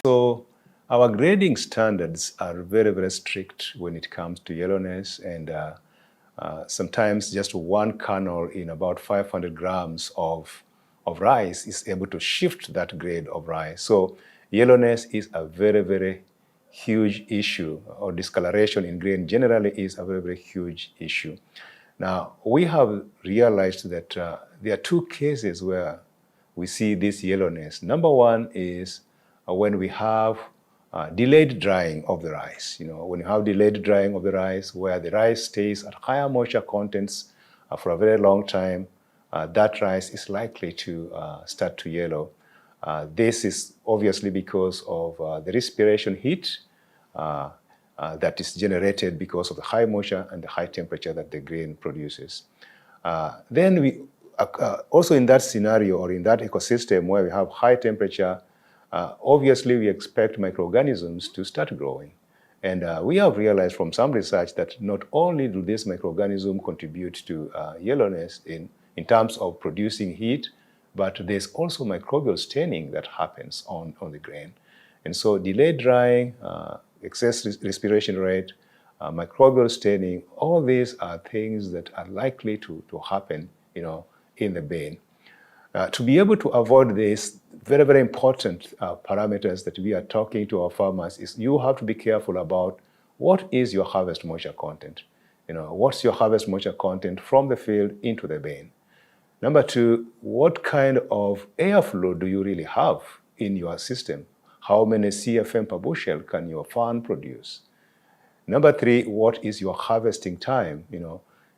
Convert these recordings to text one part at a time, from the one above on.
So our grading standards are very, very strict when it comes to yellowness, and sometimes just one kernel in about 500 grams of rice is able to shift that grade of rice. So yellowness is a very, very huge issue, or discoloration in grain generally is a very, very huge issue. Now, we have realized that there are two cases where we see this yellowness. Number one is when we have delayed drying of the rice. When you have delayed drying of the rice, where the rice stays at higher moisture contents for a very long time, that rice is likely to start to yellow. This is obviously because of the respiration heat that is generated because of the high moisture and the high temperature that the grain produces. Then we also in that scenario, or in that ecosystem where we have high temperature, obviously we expect microorganisms to start growing. And we have realized from some research that not only do these microorganisms contribute to yellowness in terms of producing heat, but there's also microbial staining that happens on the grain. And so delayed drying, excess respiration rate, microbial staining, all these are things that are likely to happen in the bean. To be able to avoid this, very, very important parameters that we are talking to our farmers is you have to be careful about what is your harvest moisture content. What's your harvest moisture content from the field into the bean? Number two, what kind of airflow do you really have in your system? How many CFM per bushel can your farm produce? Number three, what is your harvesting time?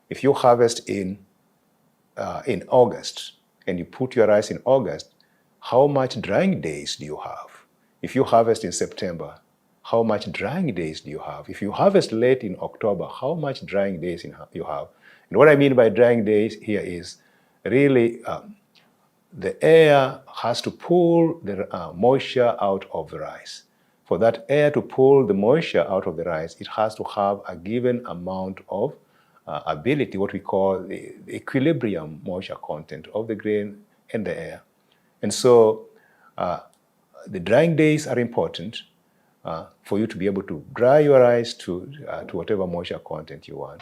If you harvest in August and you put your rice in August, how much drying days do you have? If you harvest in September, how much drying days do you have? If you harvest late in October, how much drying days you have? And what I mean by drying days here is really the air has to pull the moisture out of the rice. For that air to pull the moisture out of the rice, it has to have a given amount of ability, what we call the equilibrium moisture content of the grain and the air. And so the drying days are important for you to be able to dry your rice to whatever moisture content you want.